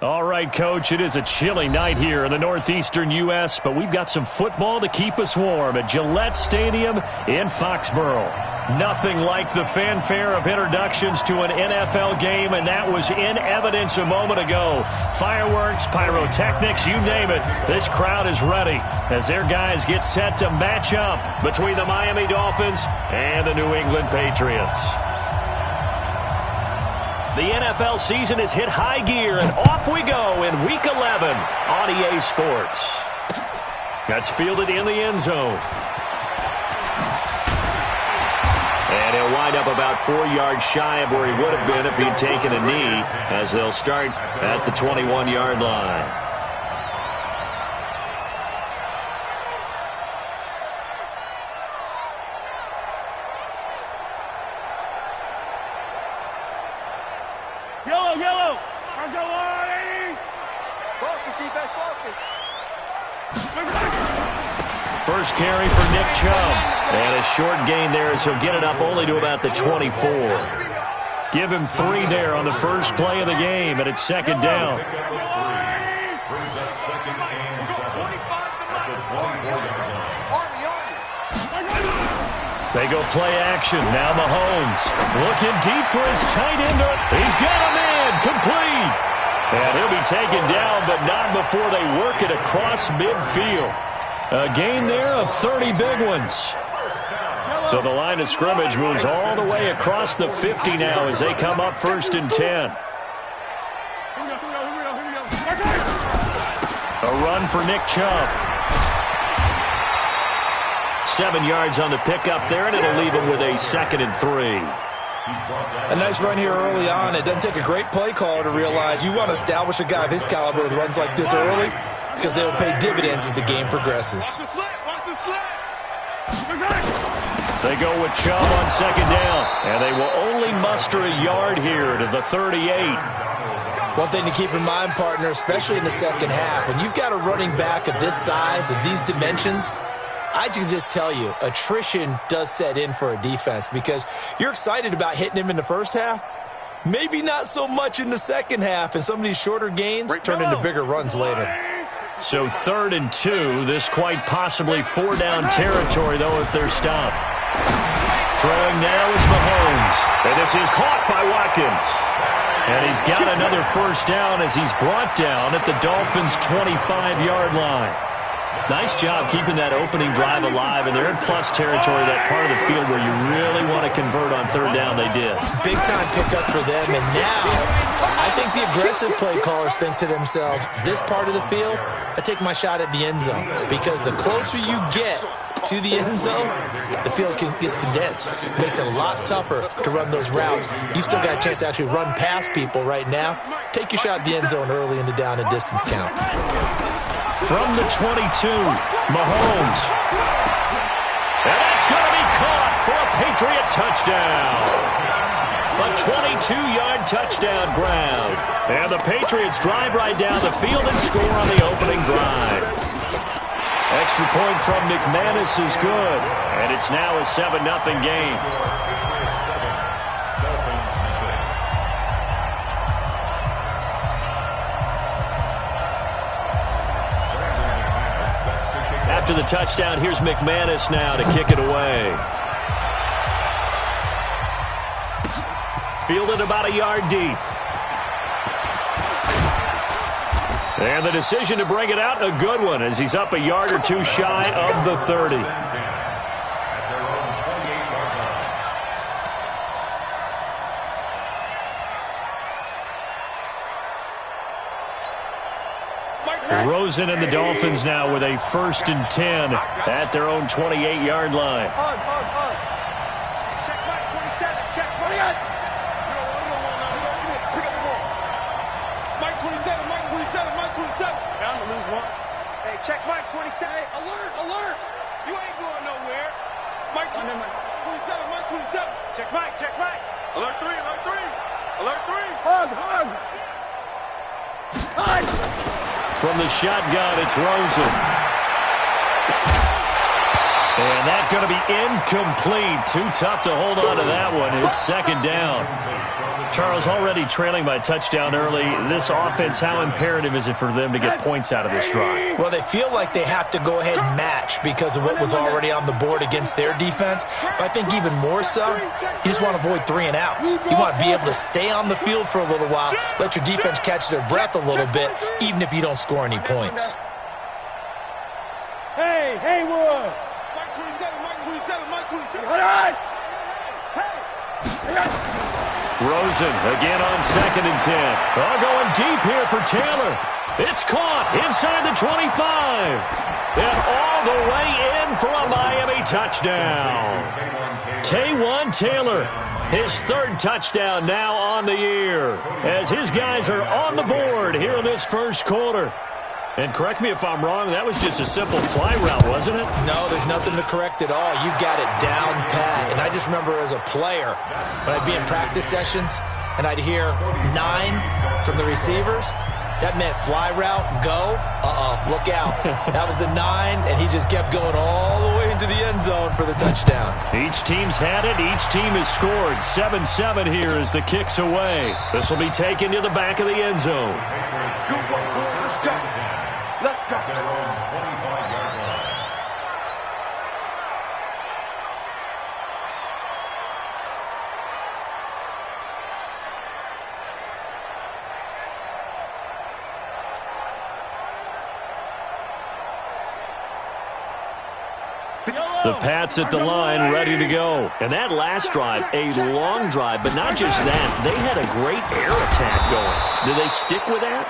All right, Coach, it is a chilly night here in the northeastern U.S., but we've got some football to keep us warm at Gillette Stadium in Foxborough. Nothing like the fanfare of introductions to an NFL game, and that was in evidence a moment ago. Fireworks, pyrotechnics, you name it. This crowd is ready as their guys get set to match up between the Miami Dolphins and the New England Patriots. The NFL season has hit high gear, and off we go in Week 11 on EA Sports. That's fielded in the end zone. And he'll wind up about 4 yards shy of where he would have been if he'd taken a knee, as they'll start at the 21-yard line. Yellow. Let's go, Arnie. Focus, defense, focus. First carry for Nick Chubb. And a short gain there as he'll get it up only to about the 24. Give him 3 there on the first play of the game, and it's second down. They go play action. Now Mahomes looking deep for his tight end. He's got a man complete. And he'll be taken down, but not before they work it across midfield. A gain there of 30 big ones. So the line of scrimmage moves all the way across the 50 now as they come up 1st and 10. A run for Nick Chubb. 7 yards on the pickup there, and it'll leave him with a 2nd and 3. A nice run here early on. It doesn't take a great play caller to realize you want to establish a guy of his caliber with runs like this early, because they will pay dividends as the game progresses. They go with Chubb on 2nd down, and they will only muster a yard here to the 38. One thing to keep in mind, partner, especially in the second half, when you've got a running back of this size, of these dimensions, I can just tell you, attrition does set in for a defense because you're excited about hitting him in the first half. Maybe not so much in the second half, and some of these shorter gains turn into bigger runs later. So 3rd and 2, this quite possibly 4-down territory, though, if they're stopped. Throwing now is Mahomes, and this is caught by Watkins. And he's got another 1st down as he's brought down at the Dolphins' 25-yard line. Nice job keeping that opening drive alive, and they're in plus territory, that part of the field where you really want to convert on 3rd down. They did. Big-time pickup for them, and now I think the aggressive play callers think to themselves, this part of the field, I take my shot at the end zone, because the closer you get to the end zone, the field gets condensed. Makes it a lot tougher to run those routes. You still got a chance to actually run past people right now. Take your shot at the end zone early in the down and distance count. From the 22, Mahomes. And that's going to be caught for a Patriot touchdown. A 22-yard touchdown grab. And the Patriots drive right down the field and score on the opening drive. Extra point from McManus is good. And it's now a 7-0 game. After the touchdown, here's McManus now to kick it away. Fielded about a yard deep. And the decision to bring it out, a good one, as he's up a yard or two shy of the 30. Rosen and the Dolphins now with a 1st and 10 at their own 28-yard line. Check Mike 27. Check Mike. Pick up the ball. Mike 27. Mike 27. Mike 27. Bound to lose one. Hey, check Mike 27. Hey, alert. You ain't going nowhere. Mike 27. Mike 27. Check Mike. Alert 3. Hug. From the shotgun, it's Rosen. And that's going to be incomplete. Too tough to hold on to that one. It's second down. Charles, already trailing by a touchdown early. This offense, how imperative is it for them to get points out of this drive? Well, they feel like they have to go ahead and match because of what was already on the board against their defense. But I think even more so, you just want to avoid 3 and outs. You want to be able to stay on the field for a little while, let your defense catch their breath a little bit, even if you don't score any points. Hey, Haywood! Mike 27, Mike 27. All right! Hey! Rosen again on 2nd and 10. Oh, going deep here for Taylor. It's caught inside the 25. And all the way in for a Miami touchdown. Taywan Taylor, his 3rd touchdown now on the year, as his guys are on the board here in this first quarter. And correct me if I'm wrong, that was just a simple fly route, wasn't it? No, there's nothing to correct at all. You've got it down pat. And I just remember as a player, when I'd be in practice sessions and I'd hear 9 from the receivers, that meant fly route, go, look out. That was the 9, and he just kept going all the way into the end zone for the touchdown. Each team's had it. Each team has scored. 7-7 here as the kick's away. This will be taken to the back of the end zone. Let's go. The Pats at the line, ready to go. And that last drive, a long drive, but not just that. They had a great air attack going. Do they stick with that?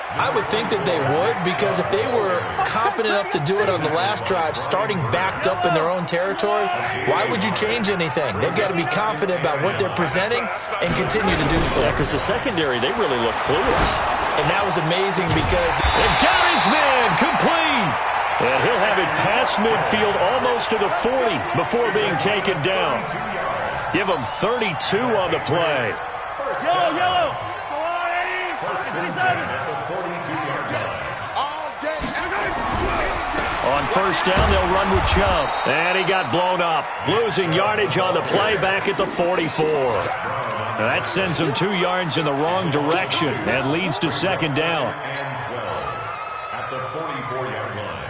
I would think that they would, because if they were confident enough to do it on the last drive, starting backed up in their own territory, why would you change anything? They've got to be confident about what they're presenting and continue to do so. Yeah, because the secondary, they really look clueless. And that was amazing because And got his man complete. And he'll have it past midfield almost to the 40 before being taken down. Give him 32 on the play. Yellow. On first down, they'll run with Chubb. And he got blown up. Losing yardage on the play back at the 44. That sends him 2 yards in the wrong direction and leads to second down. At the 44-yard line.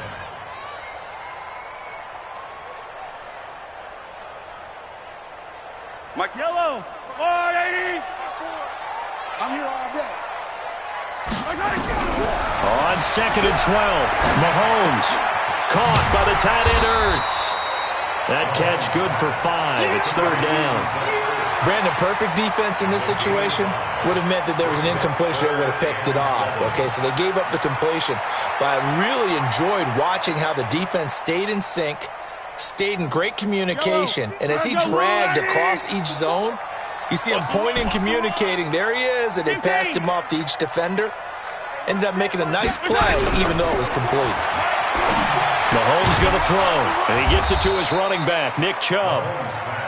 Mike Yellow. 480. I'm here all day. On 2nd and 12, Mahomes caught by the tight end Ertz. That catch good for 5. It's 3rd down. Brandon, perfect defense in this situation would have meant that there was an incompletion. They would have picked it off. Okay, so they gave up the completion. But I really enjoyed watching how the defense stayed in sync, stayed in great communication, and as he dragged across each zone, you see him pointing, communicating. There he is, and they passed him off to each defender. Ended up making a nice play, even though it was complete. Mahomes going to throw, and he gets it to his running back, Nick Chubb.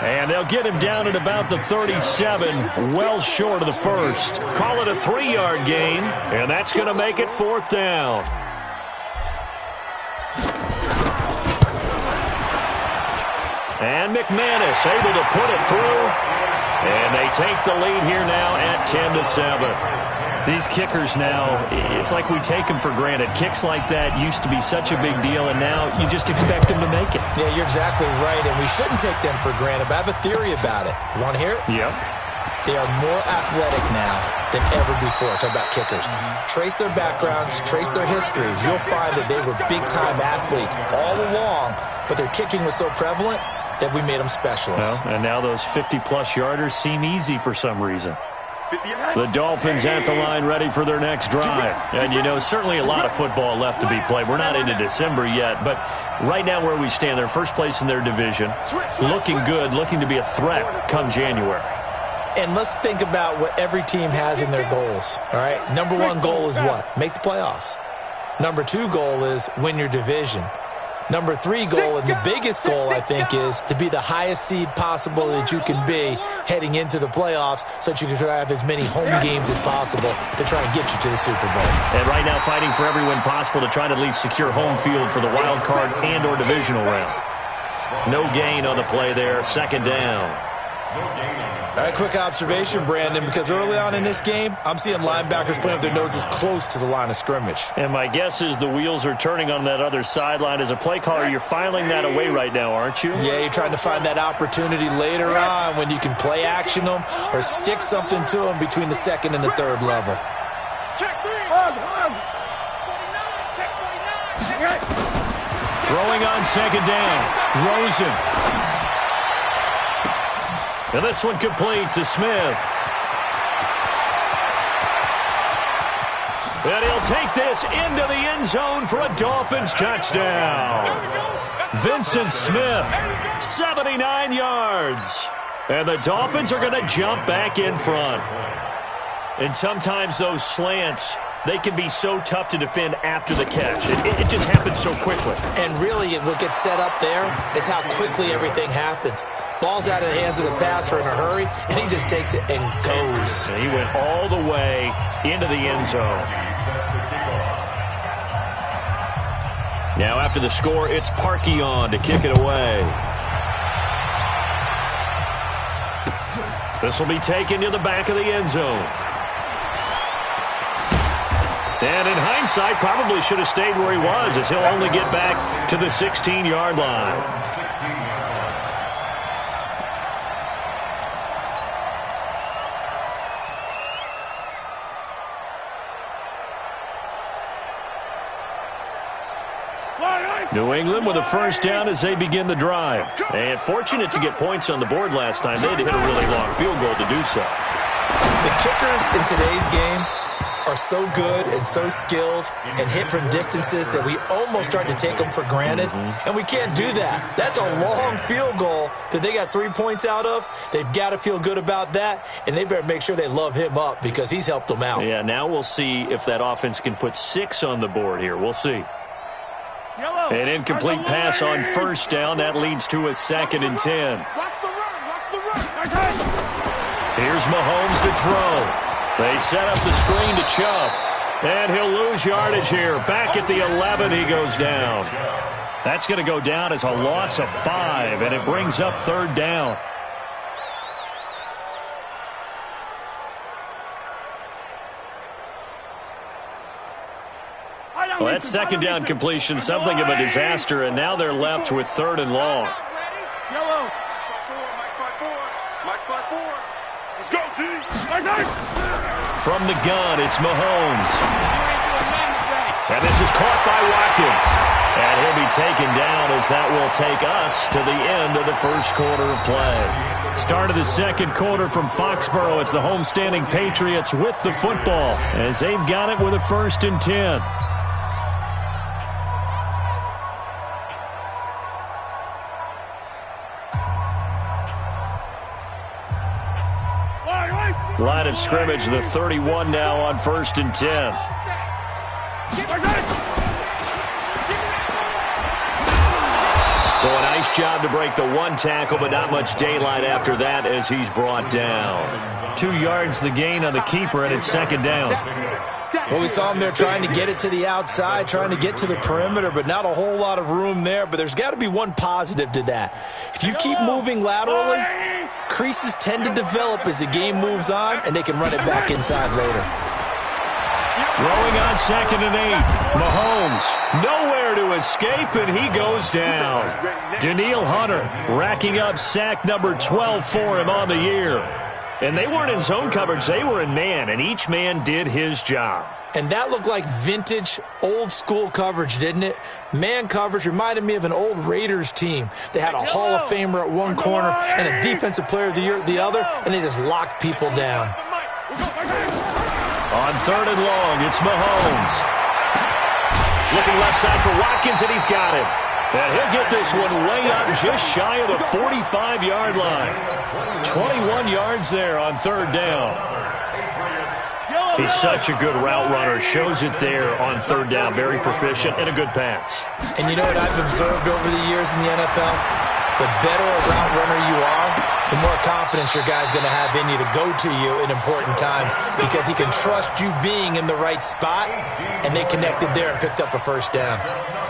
And they'll get him down at about the 37, well short of the first. Call it a 3-yard gain, and that's going to make it 4th down. And McManus able to put it through. And they take the lead here now at 10-7. These kickers now, it's like we take them for granted. Kicks like that used to be such a big deal, and now you just expect them to make it. Yeah, you're exactly right, and we shouldn't take them for granted, but I have a theory about it. You want to hear it? Yep. They are more athletic now than ever before. Talk about kickers. Trace their backgrounds, trace their histories. You'll find that they were big-time athletes all along, but their kicking was so prevalent that we made them specialists. Well, and now those 50-plus yarders seem easy for some reason. The Dolphins at the line ready for their next drive. And, you know, certainly a lot of football left to be played. We're not into December yet, but right now where we stand, they're first place in their division. Looking good, looking to be a threat come January. And let's think about what every team has in their goals, all right? Number 1 goal is what? Make the playoffs. Number 2 goal is win your division. Number 3 goal, and the biggest goal, I think, is to be the highest seed possible that you can be heading into the playoffs so that you can try to have as many home games as possible to try and get you to the Super Bowl. And right now fighting for every win possible to try to at least secure home field for the wild card and or divisional round. No gain on the play there, second down. All right, quick observation, Brandon, because early on in this game, I'm seeing linebackers playing with their noses close to the line of scrimmage. And my guess is the wheels are turning on that other sideline. As a play caller, you're filing that away right now, aren't you? Yeah, you're trying to find that opportunity later on when you can play action them or stick something to them between the second and the third level. Check 3. 49. Check 49. Throwing on second down. Rosen. And this one complete to Smith. And he'll take this into the end zone for a Dolphins touchdown. Vincent Smith, 79 yards. And the Dolphins are going to jump back in front. And sometimes those slants, they can be so tough to defend after the catch. It just happens so quickly. And really, what gets set up there is how quickly everything happens. Ball's out of the hands of the passer in a hurry, and he just takes it and goes. And he went all the way into the end zone. Now after the score, it's Parkey on to kick it away. This will be taken to the back of the end zone. And in hindsight, probably should have stayed where he was, as he'll only get back to the 16-yard line. New England with a first down as they begin the drive. And fortunate to get points on the board last time. They had to hit a really long field goal to do so. The kickers in today's game are so good and so skilled and hit from distances that we almost start to take them for granted. And we can't do that. That's a long field goal that they got 3 points out of. They've got to feel good about that, and they better make sure they love him up because he's helped them out. Yeah, now we'll see if that offense can put 6 on the board here. We'll see. An incomplete pass on first down. That leads to a 2nd and 10. Watch the run. Here's Mahomes to throw. They set up the screen to Chubb. And he'll lose yardage here. Back at the 11, he goes down. That's going to go down as a loss of 5, and it brings up 3rd down. Well, that 2nd down completion, something of a disaster, and now they're left with 3rd and long. Yellow. Mike 5-4. Let's go, D. From the gun, it's Mahomes. And this is caught by Watkins. And he'll be taken down as that will take us to the end of the first quarter of play. Start of the second quarter from Foxborough. It's the homestanding Patriots with the football as they've got it with a 1st and 10. Line of scrimmage, the 31 now on 1st and 10. So a nice job to break the 1 tackle, but not much daylight after that as he's brought down. 2 yards the gain on the keeper, and it's 2nd down. Well, we saw him there trying to get it to the outside, trying to get to the perimeter, but not a whole lot of room there. But there's got to be one positive to that. If you keep moving laterally, creases tend to develop as the game moves on, and they can run it back inside later. Throwing on 2nd and 8. Mahomes, nowhere to escape, and he goes down. Daniil Hunter racking up sack number 12 for him on the year. And they weren't in zone coverage, they were in man, and each man did his job. And that looked like vintage, old-school coverage, didn't it? Man coverage reminded me of an old Raiders team. They had a Hall of Famer at one corner and a Defensive Player of the Year at the other, and they just locked people down. On 3rd and long, it's Mahomes. Looking left side for Watkins, and he's got it. And he'll get this one way up just shy of the 45-yard line. 21 yards there on 3rd down. He's such a good route runner. Shows it there on 3rd down. Very proficient and a good pass. And you know what I've observed over the years in the NFL? the better a route runner you are, the more confidence your guy's going to have in you to go to you in important times because he can trust you being in the right spot, and they connected there and picked up a first down.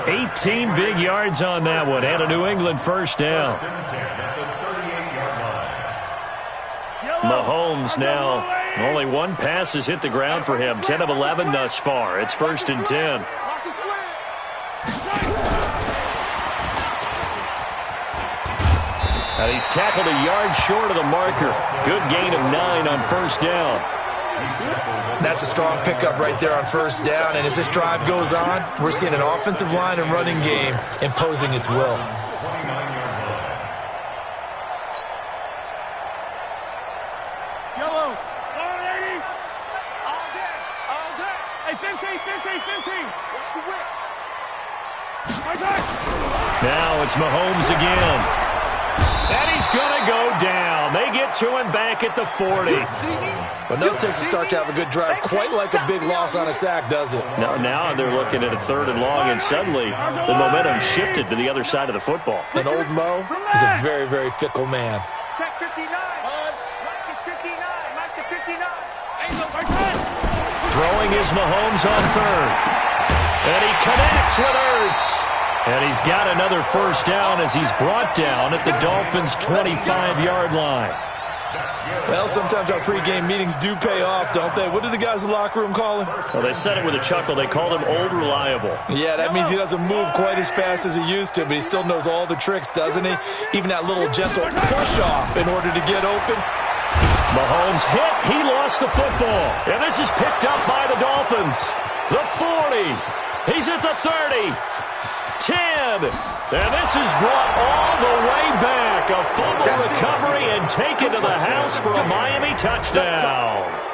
18 big yards on that one, and a New England first down. Mahomes now, only one pass has hit the ground for him, 10 of 11 thus far. It's 1st and 10. And he's tackled a yard short of the marker. Good gain of 9 on first down. That's a strong pickup right there on first down. And as this drive goes on, we're seeing an offensive line and running game imposing its will. Yellow. All ready? All day. All day. Hey, 15. Watch the whip. Now it's Mahomes again. And he's going to go down. They get to him back at the 40. But no takes to start to have a good drive. Quite like a big loss on a sack, does it? Now they're looking at a 3rd and long, and suddenly the momentum shifted to the other side of the football. And old Mo is a very, very fickle man. Check 59. Mike is 59. Mike to 59. Throwing is Mahomes on 3rd. And he connects with Ertz. And he's got another first down as he's brought down at the Dolphins' 25-yard line. Well, sometimes our pregame meetings do pay off, don't they? What do the guys in the locker room call him? So they said it with a chuckle. They called him Old Reliable. Yeah, that means he doesn't move quite as fast as he used to, but he still knows all the tricks, doesn't he? Even that little gentle push-off in order to get open. Mahomes hit. He lost the football. And this is picked up by the Dolphins. The 40. He's at the 30. 10. And this is brought all the way back. A fumble recovery and taken to the house for a Miami touchdown.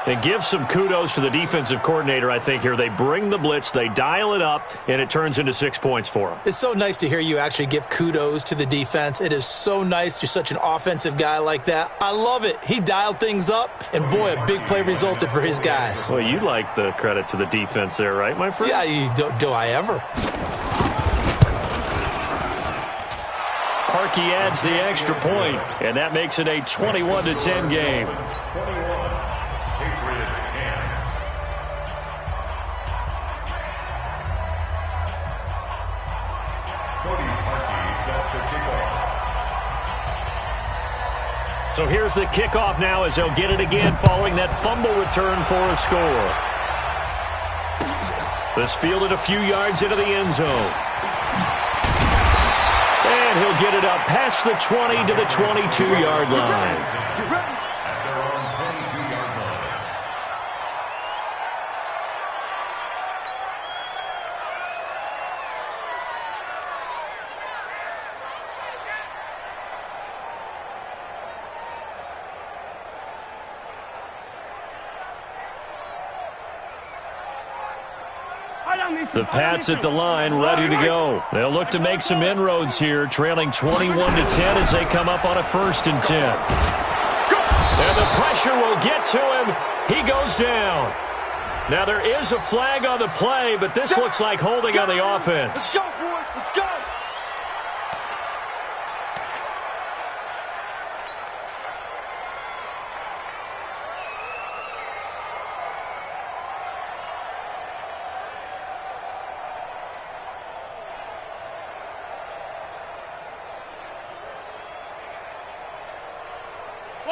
And give some kudos to the defensive coordinator, I think, here. They bring the blitz, they dial it up, and it turns into 6 points for them. It's so nice to hear you actually give kudos to the defense. It is so nice. You're such an offensive guy like that. I love it. He dialed things up, and boy, a big play resulted for his guys. Well, you like the credit to the defense there, right, my friend? Yeah, do I ever? Parkey adds the extra point, and that makes it a 21-10 game. So here's the kickoff now as they'll get it again following that fumble return for a score. This fielded a few yards into the end zone. And he'll get it up past the 20 to the 22-yard line. The Pats at the line, ready to go. They'll look to make some inroads here, trailing 21-10 as they come up on a 1st and 10. And the pressure will get to him. He goes down. Now there is a flag on the play, but this looks like holding on the offense. Let's go, boys. Let's go.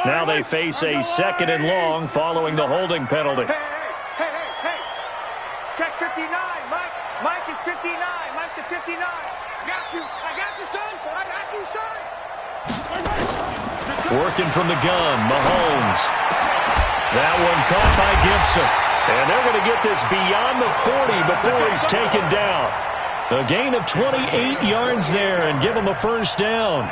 Now they face a 2nd and long following the holding penalty. Hey. Check 59. Mike is 59. Mike to 59. I got you, son. I got you, son. Working from the gun, Mahomes. That one caught by Gibson. And they're going to get this beyond the 40 before he's taken down. A gain of 28 yards there and give him a first down.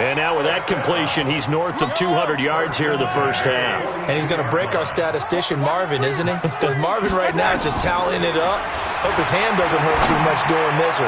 And now with that completion, he's north of 200 yards here in the first half. And he's going to break our statistician, Marvin, isn't he? Because Marvin right now is just toweling it up. Hope his hand doesn't hurt too much doing this. Or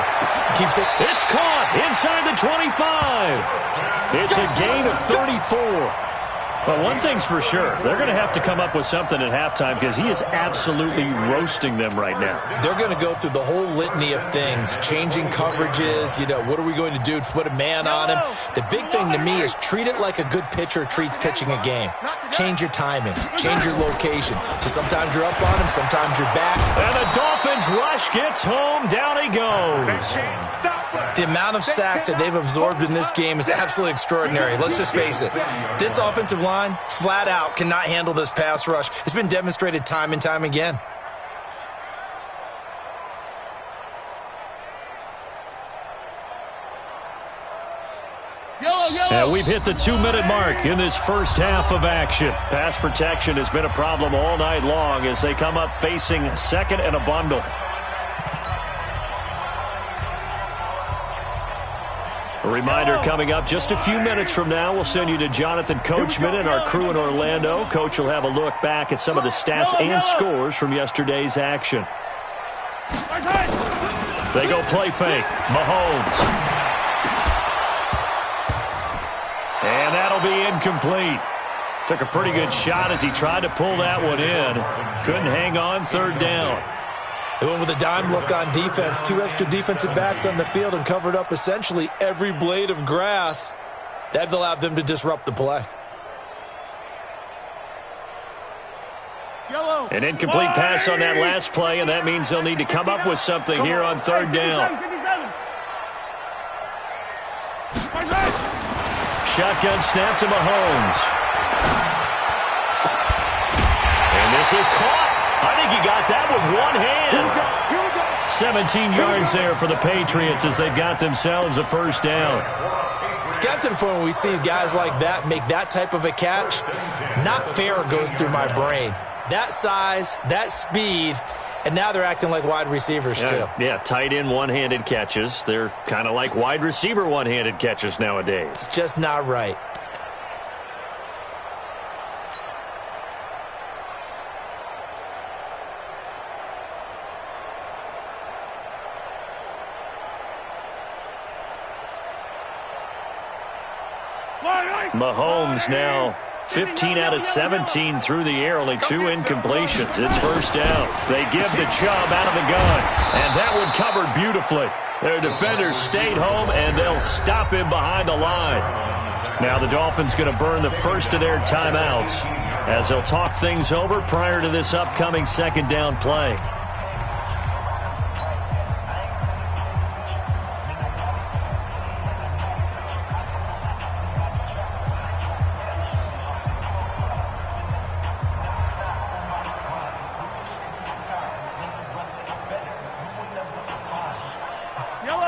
keeps it. It's caught inside the 25. It's a gain of 34. Well, one thing's for sure. They're going to have to come up with something at halftime because he is absolutely roasting them right now. They're going to go through the whole litany of things, changing coverages, what are we going to do to put a man on him? The big thing to me is treat it like a good pitcher treats pitching a game. Change your timing, change your location. So sometimes you're up on him, sometimes you're back. And the Dolphins rush gets home, down he goes. The amount of sacks that they've absorbed in this game is absolutely extraordinary. Let's just face it. This offensive line, flat out, cannot handle this pass rush. It's been demonstrated time and time again. And we've hit the 2-minute mark in this first half of action. Pass protection has been a problem all night long as they come up facing second and a bundle. A reminder coming up just a few minutes from now, we'll send you to Jonathan Coachman and our crew in Orlando. Coach will have a look back at some of the stats and scores from yesterday's action. They go play fake. Mahomes. And that'll be incomplete. Took a pretty good shot as he tried to pull that one in. Couldn't hang on, third down. They went with a dime look on defense. 2 extra defensive backs on the field and covered up essentially every blade of grass. That allowed them to disrupt the play. An incomplete pass on that last play, and that means they'll need to come up with something here on third down. Shotgun snap to Mahomes. And this is caught. I think he got that with one hand. 17 yards there for the Patriots as they've got themselves a first down. It's got to the point where we see guys like that make that type of a catch. Not fair goes through my brain. That size, that speed, and now they're acting like wide receivers too. Yeah, tight end one-handed catches. They're kind of like wide receiver one-handed catches nowadays. Just not right. Mahomes now 15 out of 17 through the air, only 2 incompletions. It's first down. They give the Chubb out of the gun, and that one covered beautifully. Their defenders stayed home, and they'll stop him behind the line. Now the Dolphins going to burn the first of their timeouts as they'll talk things over prior to this upcoming second down play.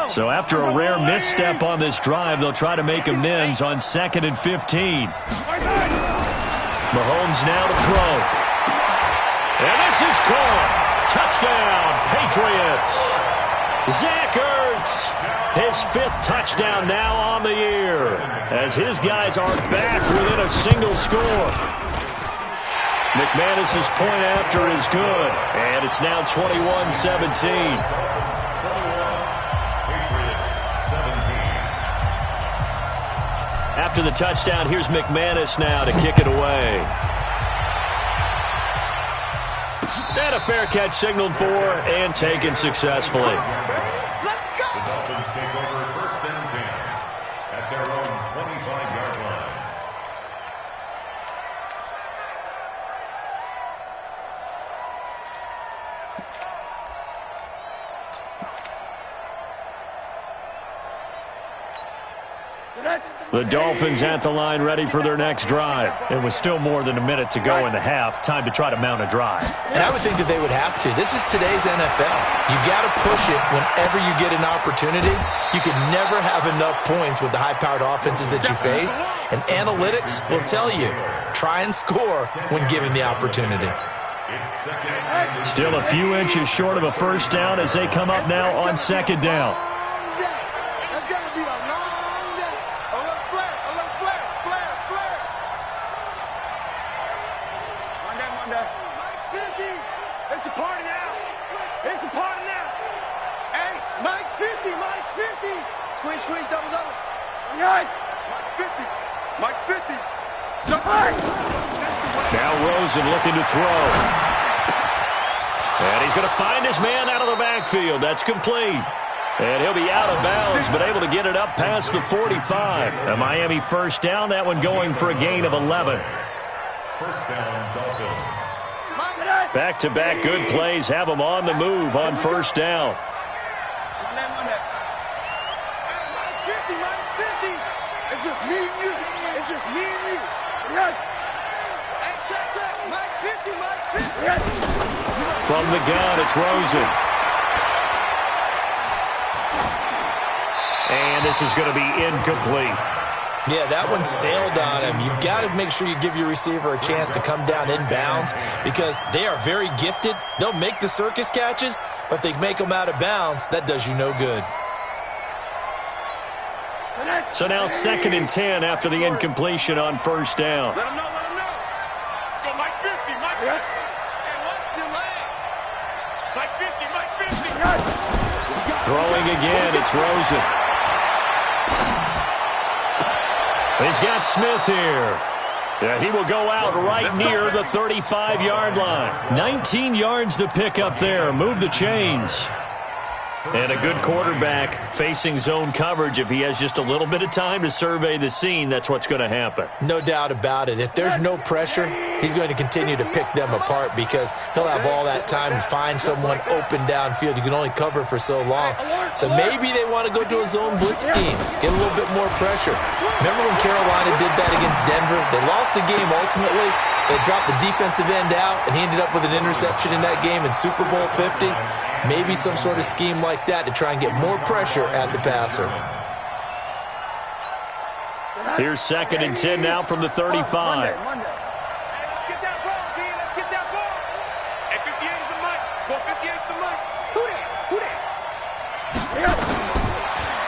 So after a rare misstep on this drive, they'll try to make amends on 2nd and 15. Mahomes now to throw. And this is caught. Touchdown, Patriots. Zach Ertz, his 5th touchdown now on the year, as his guys are back within a single score. McManus's point after is good, and it's now 21-17. After the touchdown, here's McManus now to kick it away. And a fair catch signaled for and taken successfully. The Dolphins take over first and 10 at their own 25-yard line. The Dolphins at the line ready for their next drive. And with still more than a minute to go in the half, time to try to mount a drive. And I would think that they would have to. This is today's NFL. You got to push it whenever you get an opportunity. You can never have enough points with the high-powered offenses that you face. And analytics will tell you, try and score when given the opportunity. Still a few inches short of a first down as they come up now on second down. Squeeze, double. Mike's 50. Now Rosen looking to throw. And he's going to find his man out of the backfield. That's complete. And he'll be out of bounds, but able to get it up past the 45. A Miami first down, that one going for a gain of 11. First down, Dolphins. Back-to-back good plays have them on the move on first down. Minus 50, minus 50. It's just me and you. It's just me and you. Hey, check. Minus 50, minus 50. From the gun, it's Rosen. And this is going to be incomplete. Yeah, that one sailed on him. You've got to make sure you give your receiver a chance to come down inbounds because they are very gifted. They'll make the circus catches, but if they make them out of bounds, that does you no good. So now 2nd and 10 after the incompletion on first down. Let him know. Go, Mike 50, Mike 50. And what's the leg? Mike 50, Mike 50. Throwing again, it's Rosen. He's got Smith here. Yeah, he will go out right near the 35-yard line. 19 yards to pick up there. Move the chains. And a good quarterback facing zone coverage. If he has just a little bit of time to survey the scene, that's what's going to happen. No doubt about it. If there's no pressure, he's going to continue to pick them apart because he'll have all that time to find someone open downfield. You can only cover for so long. So maybe they want to go to a zone blitz scheme, get a little bit more pressure. Remember when Carolina did that against Denver? They lost the game ultimately. They dropped the defensive end out, and he ended up with an interception in that game in Super Bowl 50. Maybe some sort of scheme like that to try and get more pressure at the passer. Here's 2nd and 10 now from the 35. Hey, let's get that ball, D. Let's get that ball. Hey, 58 is the mic. Go, 58 is the mic. Who that?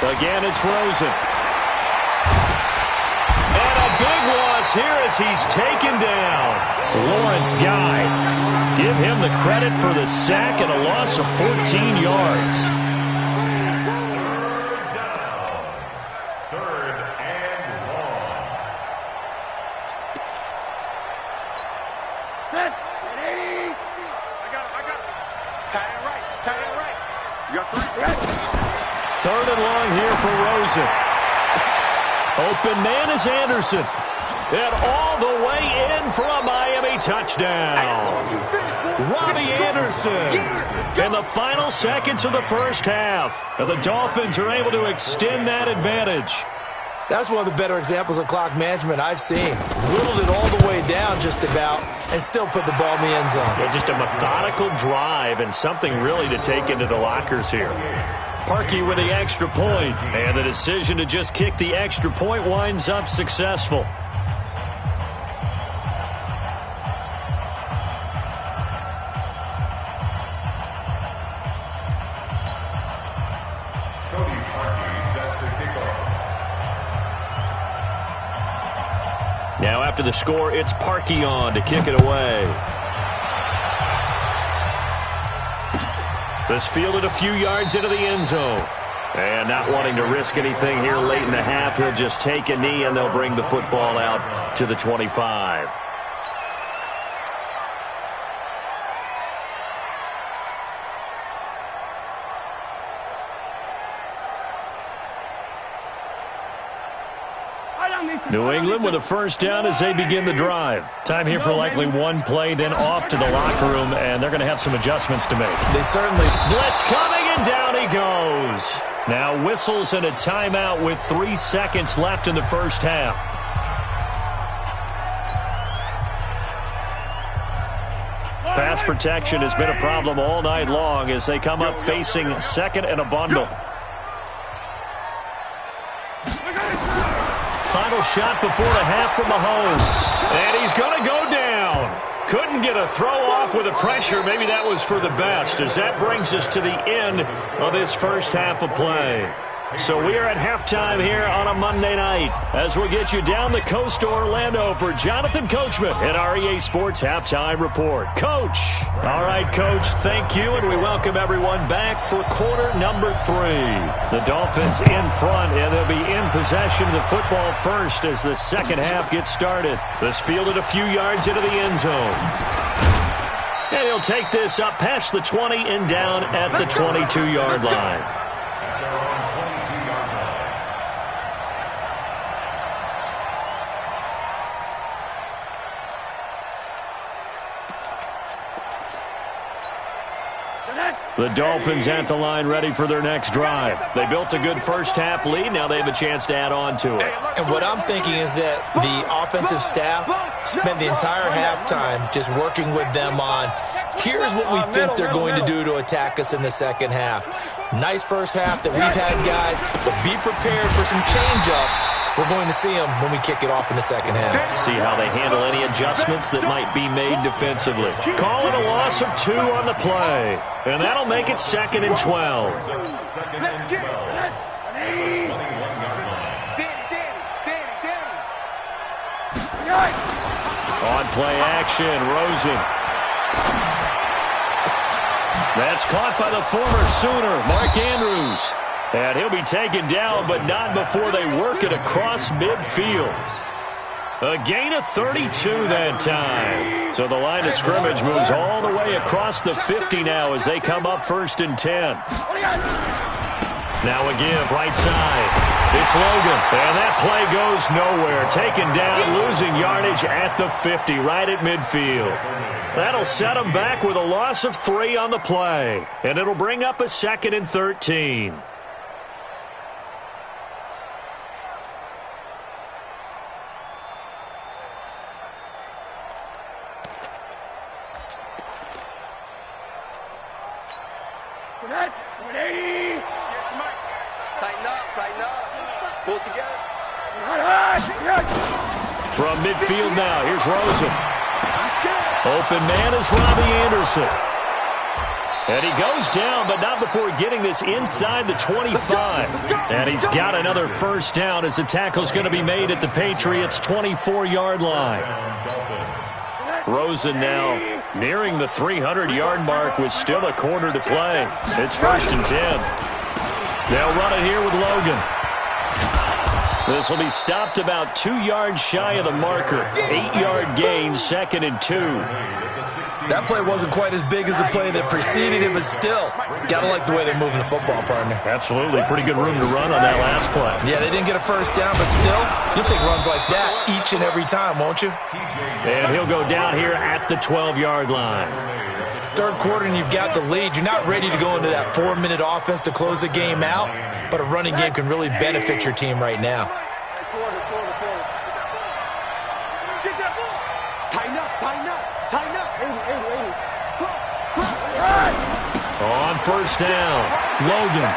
Again, it's Rosen. And a big loss here as he's taken down. Lawrence Guy. Give him the credit for the sack and a loss of 14 yards. Third and long. I got it. Tight end right. You got 3. 3rd and long here for Rosen. Open man is Anderson. And all the way in for a Miami touchdown. Robbie Anderson in the final seconds of the first half. And the Dolphins are able to extend that advantage. That's one of the better examples of clock management I've seen. Whittled it all the way down just about and still put the ball in the end zone. Yeah, just a methodical drive and something really to take into the lockers here. Parkey with the extra point, and the decision to just kick the extra point winds up successful. Now after the score, it's Parkey on to kick it away. This fielded a few yards into the end zone. And not wanting to risk anything here late in the half, he'll just take a knee and they'll bring the football out to the 25. New England with a first down as they begin the drive. Time here for likely one play, then off to the locker room, and they're going to have some adjustments to make. They certainly... Blitz coming, and down he goes. Now whistles and a timeout with 3 seconds left in the first half. Pass protection has been a problem all night long as they come up facing 2nd and a bundle. Final shot before the half from Mahomes. And he's going to go down. Couldn't get a throw off with the pressure. Maybe that was for the best as that brings us to the end of this first half of play. So we are at halftime here on a Monday night as we'll get you down the coast to Orlando for Jonathan Coachman at our EA Sports Halftime Report. Coach. All right, Coach, thank you, and we welcome everyone back for quarter number 3. The Dolphins in front, and they'll be in possession of the football first as the second half gets started. This fielded a few yards into the end zone. And he'll take this up past the 20 and down at the 22-yard line. The Dolphins at the line ready for their next drive. They built a good first-half lead. Now they have a chance to add on to it. And what I'm thinking is that the offensive staff spent the entire halftime just working with them on, here's what we think they're going to do to attack us in the second half. Nice first half that we've had, guys, but be prepared for some change-ups. We're going to see them when we kick it off in the second half. See how they handle any adjustments that might be made defensively. Calling a loss of 2 on the play. And that'll make it 2nd and 12. On play action, Rosen. That's caught by the former Sooner, Mark Andrews. And he'll be taken down, but not before they work it across midfield. A gain of 32 that time. So the line of scrimmage moves all the way across the 50 now as they come up 1st and 10. Now a give, right side. It's Logan, and that play goes nowhere. Taken down, losing yardage at the 50, right at midfield. That'll set them back with a loss of 3 on the play, and it'll bring up a 2nd and 13. Tighten up. Pull it together. From midfield now, here's Rosen. Open man is Robbie Anderson. And he goes down, but not before getting this inside the 25. And he's got another first down as the tackle's going to be made at the Patriots' 24-yard line. Rosen now nearing the 300-yard mark with still a quarter to play. It's 1st and 10. They'll run it here with Logan. This will be stopped about 2 yards shy of the marker. 8-yard gain, 2nd and 2. That play wasn't quite as big as the play that preceded it, but still, got to like the way they're moving the football, partner. Absolutely. Pretty good room to run on that last play. Yeah, they didn't get a first down, but still, you'll take runs like that each and every time, won't you? And he'll go down here at the 12-yard line. Third quarter and you've got the lead. You're not ready to go into that 4-minute offense to close the game out, but a running game can really benefit your team right now. Get that ball. Tighten up. On first down, Logan.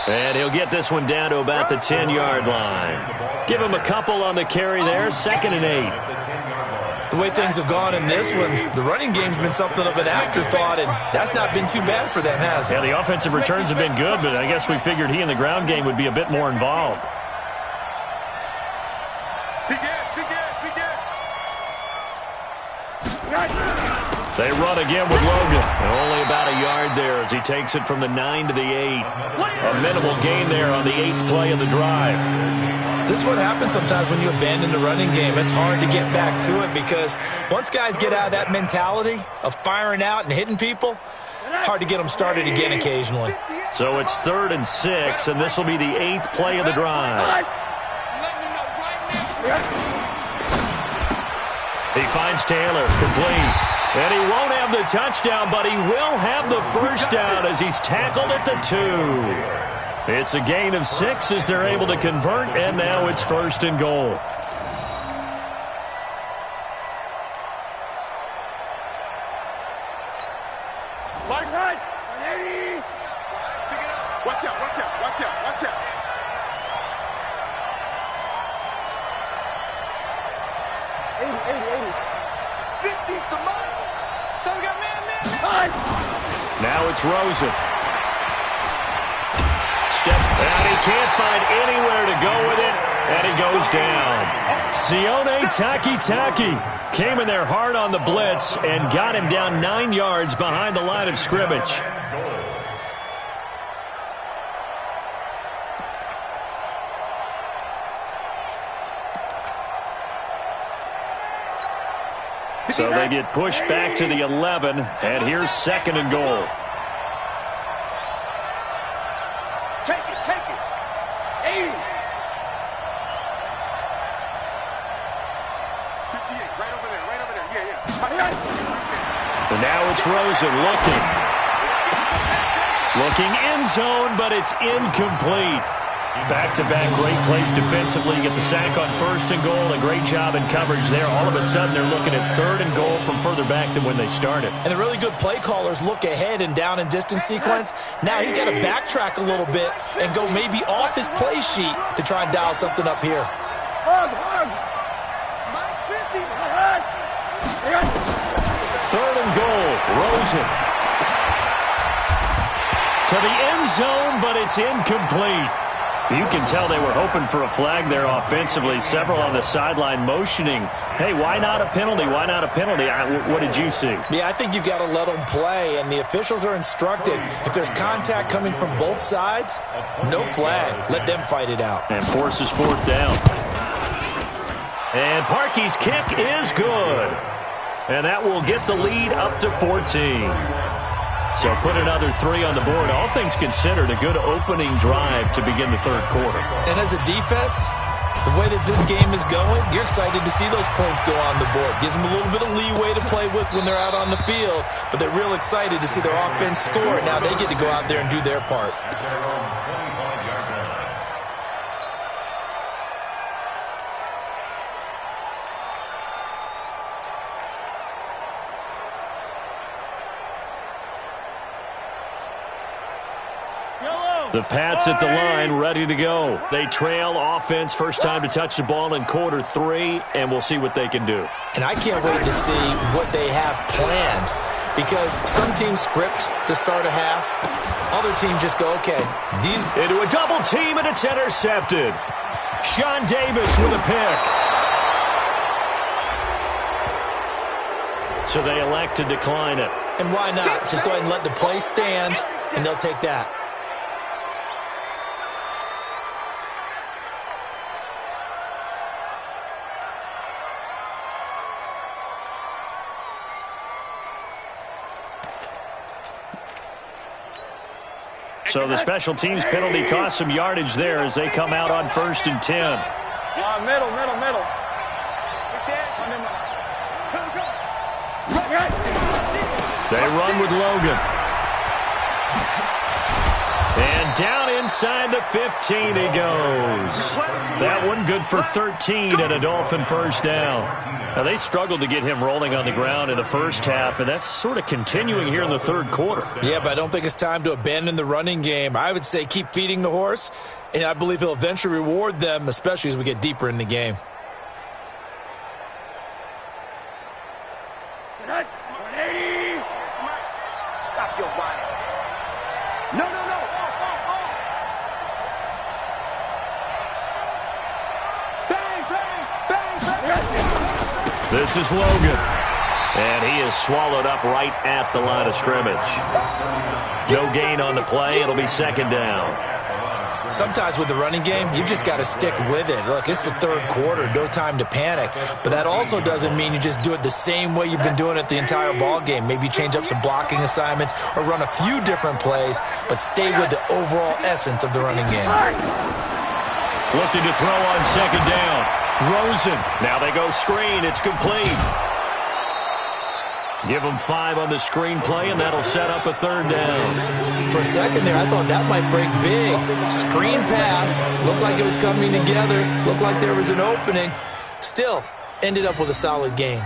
And he'll get this one down to about the 10-yard line. Give him a couple on the carry there, 2nd and 8. The way things have gone in this one, the running game's been something of an afterthought, and that's not been too bad for them, has it? Yeah, the offensive returns have been good, but I guess we figured he in the ground game would be a bit more involved. They run again with Logan. Only about a yard there as he takes it from the 9 to the 8. A minimal gain there on the 8th play of the drive. This is what happens sometimes when you abandon the running game. It's hard to get back to it because once guys get out of that mentality of firing out and hitting people, hard to get them started again occasionally. So it's 3rd and 6, and this will be the 8th play of the drive. He finds Taylor, complete. And he won't have the touchdown, but he will have the first down as he's tackled at the 2. It's a gain of 6 as they're able to convert, and now it's 1st and goal. Mike, right. 180. Pick it up. Watch out. 80. 50, come on. So we got man. Now it's Rosen. Step he can't find anywhere to go with it, and he goes down. Sione Takitaki came in there hard on the blitz and got him down 9 yards behind the line of scrimmage. So they get pushed back to the 11, and here's 2nd and goal. Take it, take it. Hey. 58, right over there, yeah. And now it's Rosen looking end zone, but it's incomplete. Back-to-back great plays defensively. Get the sack on 1st and goal. A great job in coverage there. All of a sudden, they're looking at 3rd and goal from further back than when they started. And the really good play callers look ahead and down and distance sequence. Now he's got to backtrack a little bit and go maybe off his play sheet to try and dial something up here. Mike's 50. 3rd and goal. Rosen to the end zone, but it's incomplete. You can tell they were hoping for a flag there offensively. Several on the sideline motioning, hey, why not a penalty? Why not a penalty? What did you see? Yeah, I think you've got to let them play, and the officials are instructed. If there's contact coming from both sides, no flag. Let them fight it out. And forces 4th down. And Parkey's kick is good. And that will get the lead up to 14. So put another 3 on the board. All things considered, a good opening drive to begin the 3rd quarter. And as a defense, the way that this game is going, you're excited to see those points go on the board. Gives them a little bit of leeway to play with when they're out on the field, but they're real excited to see their offense score. Now they get to go out there and do their part. The Pats at the line, ready to go. They trail offense, first time to touch the ball in quarter 3, and we'll see what they can do. And I can't wait to see what they have planned, because some teams script to start a half. Other teams just go, okay, these... Into a double team, and it's intercepted. Sean Davis with a pick. So they elect to decline it. And why not? Just go ahead and let the play stand, and they'll take that. So the special teams penalty cost some yardage there as they come out on 1st and 10. Middle. They run with Logan. And down inside the 15 he goes. That one good for 13 and a Dolphin first down. Now they struggled to get him rolling on the ground in the first half, and that's sort of continuing here in the 3rd quarter. Yeah, but I don't think it's time to abandon the running game. I would say keep feeding the horse, and I believe he'll eventually reward them, especially as we get deeper in the game. Stop your whining. No. This is Logan. And he is swallowed up right at the line of scrimmage. No gain on the play. It'll be 2nd down. Sometimes with the running game, you've just got to stick with it. Look, it's the 3rd quarter, no time to panic. But that also doesn't mean you just do it the same way you've been doing it the entire ball game. Maybe change up some blocking assignments or run a few different plays, but stay with the overall essence of the running game. Looking to throw on 2nd down. Rosen. Now they go screen. It's complete. Give them 5 on the screen play, and that'll set up a 3rd down. For a second there, I thought that might break big. Screen pass. Looked like it was coming together. Looked like there was an opening. Still, ended up with a solid game.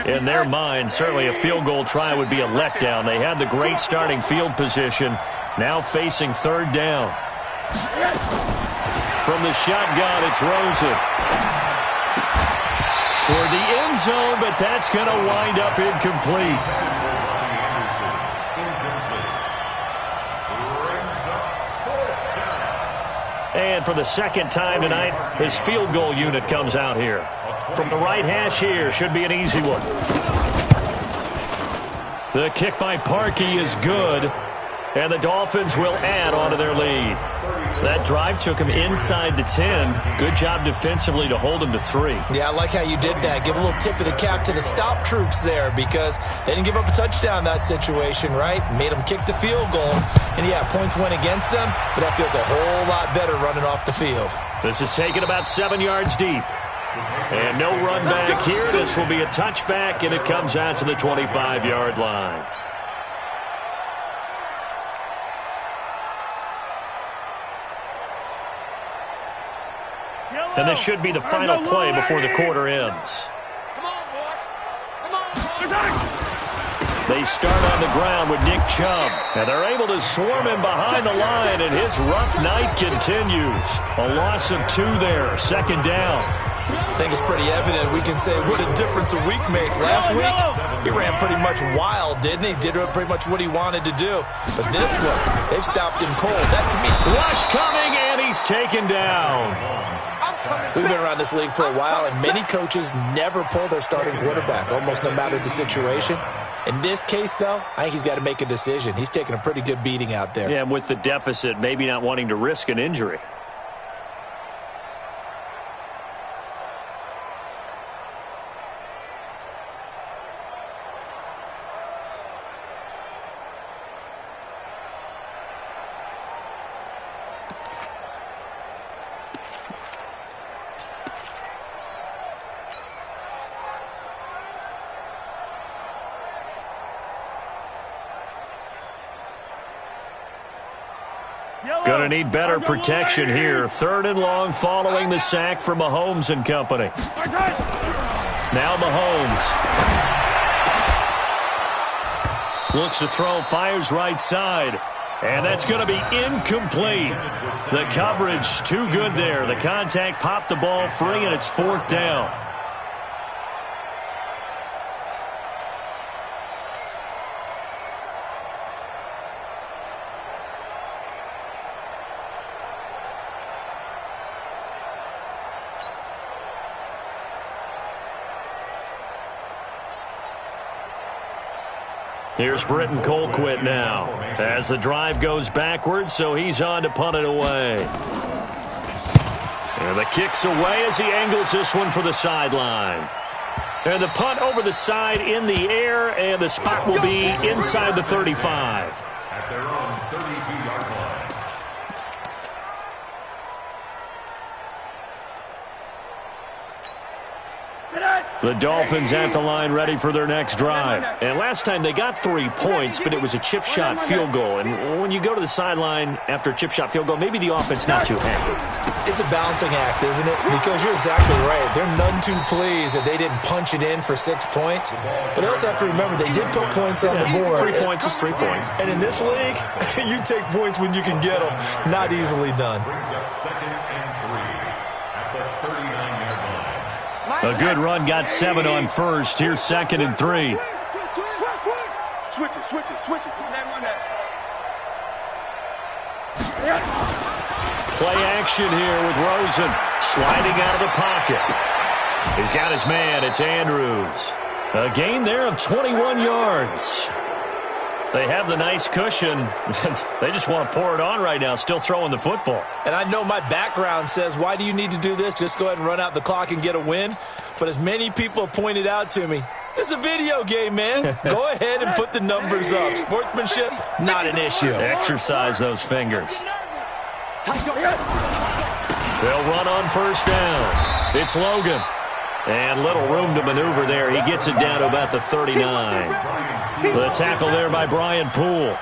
In their mind, certainly a field goal try would be a letdown. They had the great starting field position. Now facing 3rd down. From the shotgun, it's Rosen. Toward the end zone, but that's going to wind up incomplete. for the second time tonight. His field goal unit comes out here. From the right hash here, should be an easy one. The kick by Parkey is good, and the Dolphins will add on to their lead. That drive took him inside the 10. Good job defensively to hold him to 3. Yeah, I like how you did that. Give a little tip of the cap to the stop troops there because they didn't give up a touchdown in that situation, right? Made them kick the field goal. And, yeah, points went against them, but that feels a whole lot better running off the field. This is taken about 7 yards deep. And no run back here. This will be a touchback, and it comes out to the 25-yard line. And this should be the final play before the quarter ends. They start on the ground with Nick Chubb. And they're able to swarm him behind the line, and his rough night continues. A loss of 2 there, second down. I think it's pretty evident. We can say what a difference a week makes. Last week, he ran pretty much wild, didn't he? Did pretty much what he wanted to do. But this one, they've stopped him cold. That, to me, rush coming, and he's taken down. We've been around this league for a while, and many coaches never pull their starting quarterback, almost no matter the situation. In this case, though, I think he's got to make a decision. He's taking a pretty good beating out there. Yeah, and with the deficit, maybe not wanting to risk an injury. Going to need better protection here. 3rd and long following the sack from Mahomes and company. Now Mahomes. Looks to throw, fires right side. And that's going to be incomplete. The coverage too good there. The contact popped the ball free, and it's 4th down. Here's Britton Colquitt now as the drive goes backwards, so he's on to punt it away. And the kick's away as he angles this one for the sideline. And the punt over the side in the air, and the spot will be inside the 35. At their own 32-yard line. The Dolphins at the line ready for their next drive. And last time they got 3 points, but it was a chip shot field goal. And when you go to the sideline after a chip shot field goal, maybe the offense not too happy. It's a balancing act, isn't it? Because you're exactly right. They're none too pleased that they didn't punch it in for 6 points. But they also have to remember they did put points on the board. 3 points is 3 points. And in this league, you take points when you can get them. Not easily done. Brings up 2nd and 3 at the 39-yard line. A good run got 7 on first. Here's 2nd and 3. Switch it. Play action here with Rosen sliding out of the pocket. He's got his man. It's Andrews. A gain there of 21 yards. They have the nice cushion. They just want to pour it on right now, still throwing the football. And I know my background says, why do you need to do this? Just go ahead and run out the clock and get a win. But as many people have pointed out to me, this is a video game, man. Go ahead and put the numbers up. Sportsmanship, not an issue. Exercise those fingers. They'll run on first down. It's Logan. And little room to maneuver there. He gets it down to about the 39. The tackle there by Brian Poole.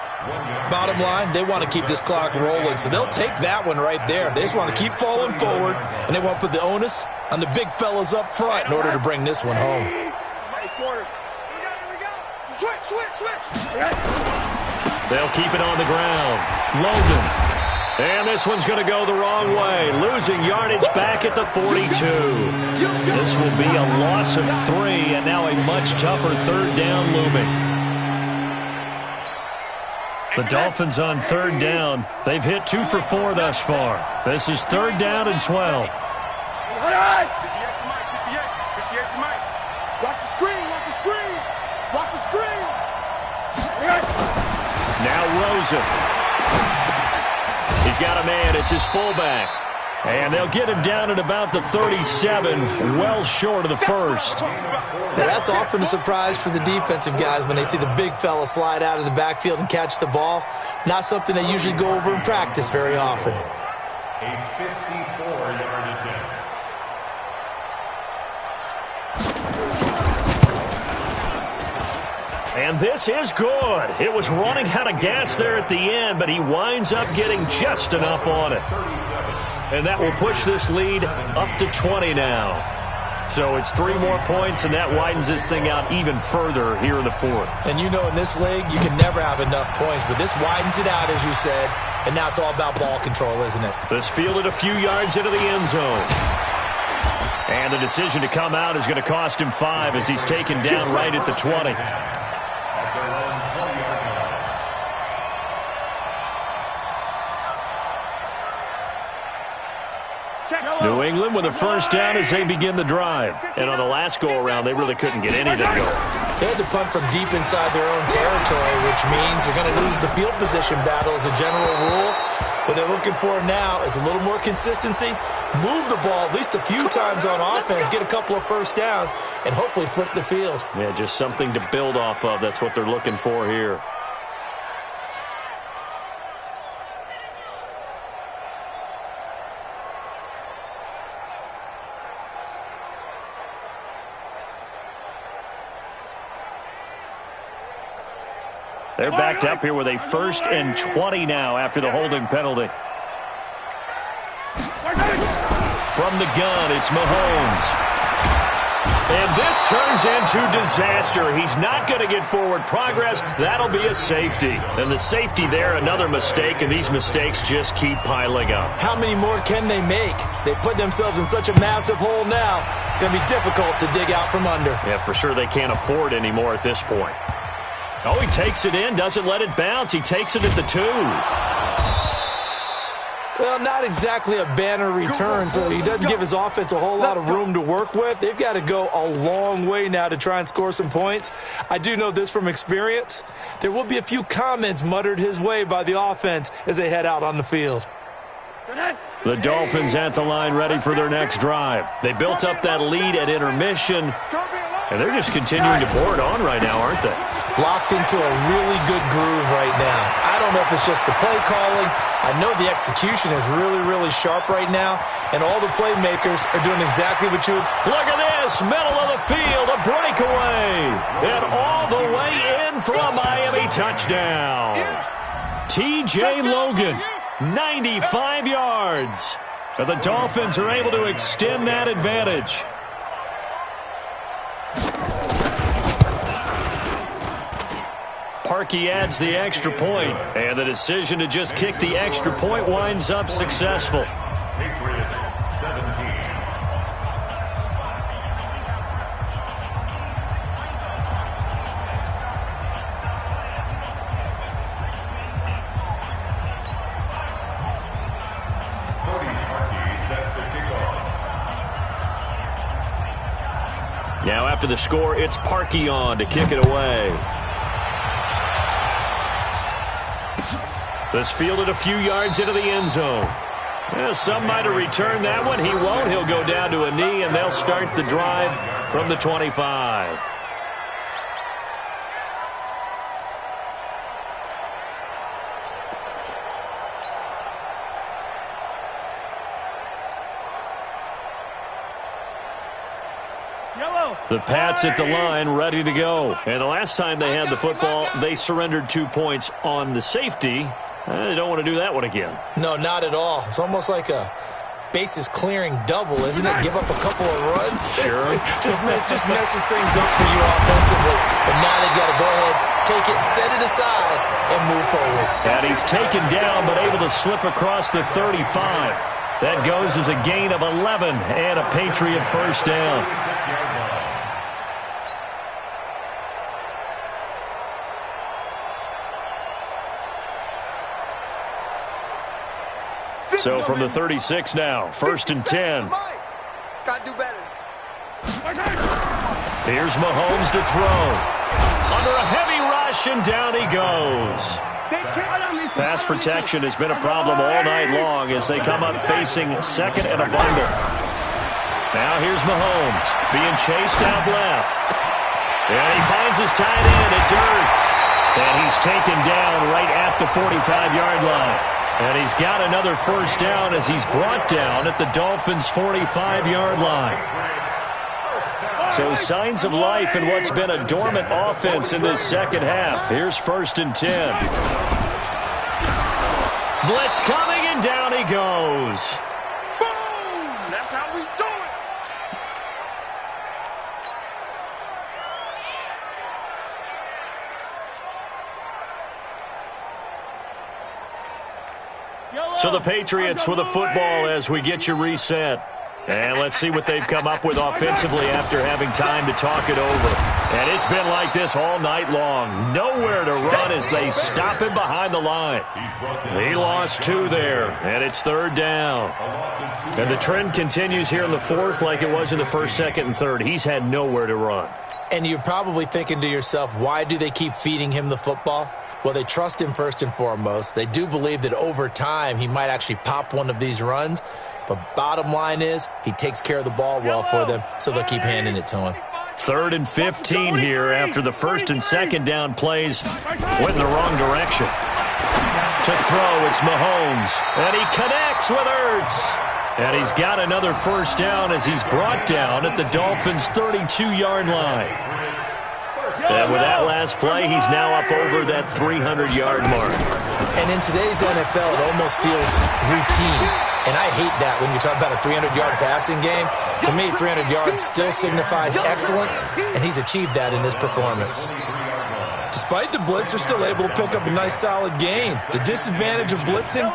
Bottom line, they want to keep this clock rolling, so they'll take that one right there. They just want to keep falling forward, and they want to put the onus on the big fellas up front in order to bring this one home. Switch. They'll keep it on the ground. Logan. And this one's going to go the wrong way. Losing yardage back at the 42. This will be a loss of 3, and now a much tougher 3rd down looming. The Dolphins on third down. They've hit 2 for 4 thus far. This is third down and 12. 58 for Mike. Watch the screen, watch the screen. Watch the screen. Now Rosen. He's got a man. It's his fullback. And they'll get him down at about the 37, well short of the first. Now that's often a surprise for the defensive guys when they see the big fella slide out of the backfield and catch the ball. Not something they usually go over in practice very often. A 54-yard attempt. And this is good. It was running out of gas there at the end, but he winds up getting just enough on it. And that will push this lead up to 20 now. So it's 3 more points, and that widens this thing out even further here in the fourth. And you know in this league, you can never have enough points, but this widens it out, as you said, and now it's all about ball control, isn't it? This fielded a few yards into the end zone. And the decision to come out is going to cost him 5 as he's taken down right at the 20. New England with a first down as they begin the drive. And on the last go-around, they really couldn't get anything going. They had to punt from deep inside their own territory, which means they're going to lose the field position battle as a general rule. What they're looking for now is a little more consistency, move the ball at least a few times on offense, get a couple of first downs, and hopefully flip the field. Yeah, just something to build off of. That's what they're looking for here. They're backed up here with a 1st and 20 now after the holding penalty. From the gun, it's Mahomes. And this turns into disaster. He's not going to get forward progress. That'll be a safety. And the safety there, another mistake, and these mistakes just keep piling up. How many more can they make? They put themselves in such a massive hole now. Going to be difficult to dig out from under. Yeah, for sure they can't afford anymore at this point. Oh, he takes it in, doesn't let it bounce. He takes it at the 2. Well, not exactly a banner return, so he doesn't give his offense a whole lot of room to work with. They've got to go a long way now to try and score some points. I do know this from experience. There will be a few comments muttered his way by the offense as they head out on the field. The Dolphins at the line ready for their next drive. They built up that lead at intermission, and they're just continuing to pour it on right now, aren't they? Locked into a really good groove right now. I don't know if it's just the play calling. I know the execution is really, really sharp right now, and all the playmakers are doing exactly what you expect. Look at this, middle of the field, a breakaway, and all the way in for a Miami touchdown. T.J. Logan, 95 yards. But the Dolphins are able to extend that advantage. Parkey adds the extra point, and the decision to just kick the extra point winds up successful. Patriots 17. Now after the score, it's Parkey on to kick it away. This fielded a few yards into the end zone. Yeah, some might have returned that one. He won't. He'll go down to a knee, and they'll start the drive from the 25. The Pats at the line, ready to go. And the last time they had the football, they surrendered 2 points on the safety. They don't want to do that one again. No, not at all. It's almost like a bases clearing double, isn't it? Give up a couple of runs. Sure. just messes things up for you offensively. But now they've got to go ahead, take it, set it aside, and move forward. And he's taken down, but able to slip across the 35. That goes as a gain of 11 and a Patriot first down. So from the 36 now, 1st and 10. Gotta do better. Here's Mahomes to throw. Under a heavy rush, and down he goes. Pass protection has been a problem all night long as they come up facing 2nd and a bundle. Now here's Mahomes being chased out left. And he finds his tight end. It's Ertz. And he's taken down right at the 45-yard line. And he's got another first down as he's brought down at the Dolphins' 45-yard line. So signs of life in what's been a dormant offense in this second half. Here's 1st and 10. Blitz coming, and down he goes. Boom! That's how we do it. So the Patriots with a football as we get you reset. And let's see what they've come up with offensively after having time to talk it over. And it's been like this all night long. Nowhere to run as they stop him behind the line. He lost 2 there, and it's 3rd down. And the trend continues here in the 4th like it was in the 1st, 2nd, and 3rd. He's had nowhere to run. And you're probably thinking to yourself, why do they keep feeding him the football? Well, they trust him first and foremost. They do believe that over time he might actually pop one of these runs. But bottom line is he takes care of the ball well for them, so they'll keep handing it to him. 3rd and 15 here after the 1st and 2nd down plays went in the wrong direction. To throw, it's Mahomes. And he connects with Ertz. And he's got another first down as he's brought down at the Dolphins' 32-yard line. And with that last play, he's now up over that 300-yard mark. And in today's NFL, it almost feels routine. And I hate that when you talk about a 300-yard passing game. To me, 300 yards still signifies excellence, and he's achieved that in this performance. Despite the blitz, they're still able to pick up a nice, solid gain. The disadvantage of blitzing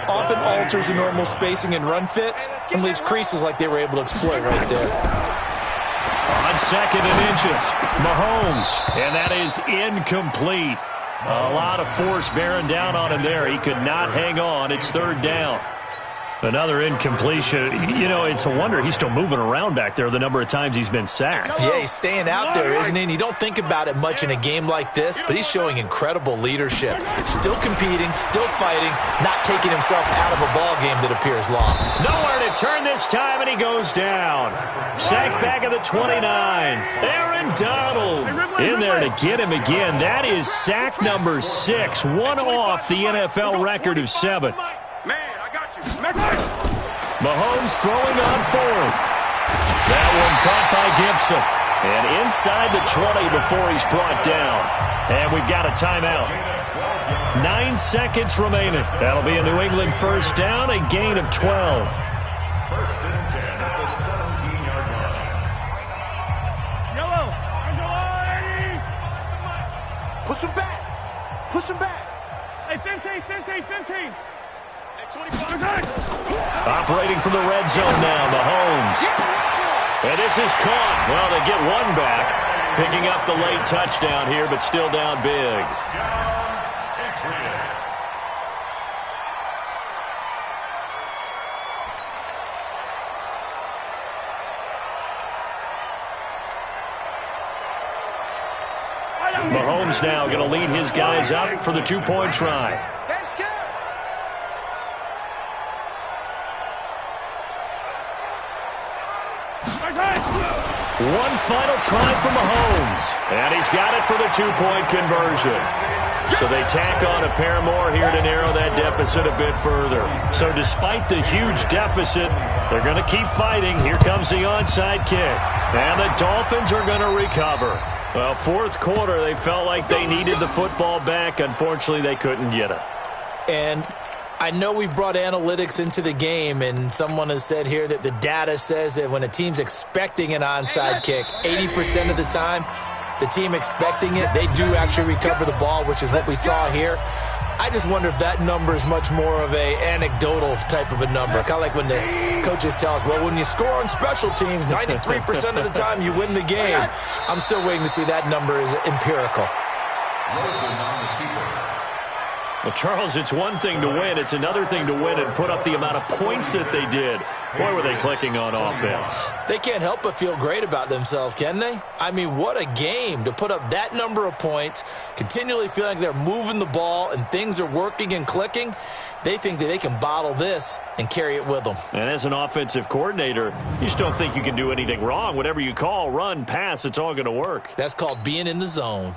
often alters the normal spacing and run fits and leaves creases like they were able to exploit right there. On 2nd and inches, Mahomes, and that is incomplete. A lot of force bearing down on him there. He could not hang on. It's 3rd down. Another incompletion. You know, it's a wonder he's still moving around back there the number of times he's been sacked. Yeah, he's staying out there, isn't he? And you don't think about it much in a game like this, but he's showing incredible leadership. Still competing, still fighting, not taking himself out of a ball game that appears long. Nowhere to turn this time, and he goes down. Sacked back at the 29. Aaron Donald in there to get him again. That is sack number 6, one off the NFL record of 7. Mahomes throwing on 4th. That one caught by Gibson. And inside the 20 before he's brought down. And we've got a timeout. 9 seconds remaining. That'll be a New England first down, a gain of 12. 1st and 10 at the 17-yard line. Yellow. Push him back. Push him back. Hey, 15. Operating from the red zone now, Mahomes. And this is caught. Well, they get one back. Picking up the late touchdown here, but still down big. Mahomes now going to lead his guys up for the 2-point try. One final try for Mahomes. And he's got it for the 2-point conversion. So they tack on a pair more here to narrow that deficit a bit further. So despite the huge deficit, they're going to keep fighting. Here comes the onside kick. And the Dolphins are going to recover. Well, 4th quarter, they felt like they needed the football back. Unfortunately, they couldn't get it. And I know we brought analytics into the game, and someone has said here that the data says that when a team's expecting an onside kick, 80% of the time, the team expecting it, they do actually recover the ball, which is what we saw here. I just wonder if that number is much more of a anecdotal type of a number. Kind of like when the coaches tell us, well, when you score on special teams, 93% of the time you win the game. I'm still waiting to see that number is empirical. Well, Charles, it's one thing to win. It's another thing to win and put up the amount of points that they did. Boy, were they clicking on offense. They can't help but feel great about themselves, can they? I mean, what a game to put up that number of points, continually feeling like they're moving the ball and things are working and clicking. They think that they can bottle this and carry it with them. And as an offensive coordinator, you just don't think you can do anything wrong. Whatever you call, run, pass, it's all going to work. That's called being in the zone.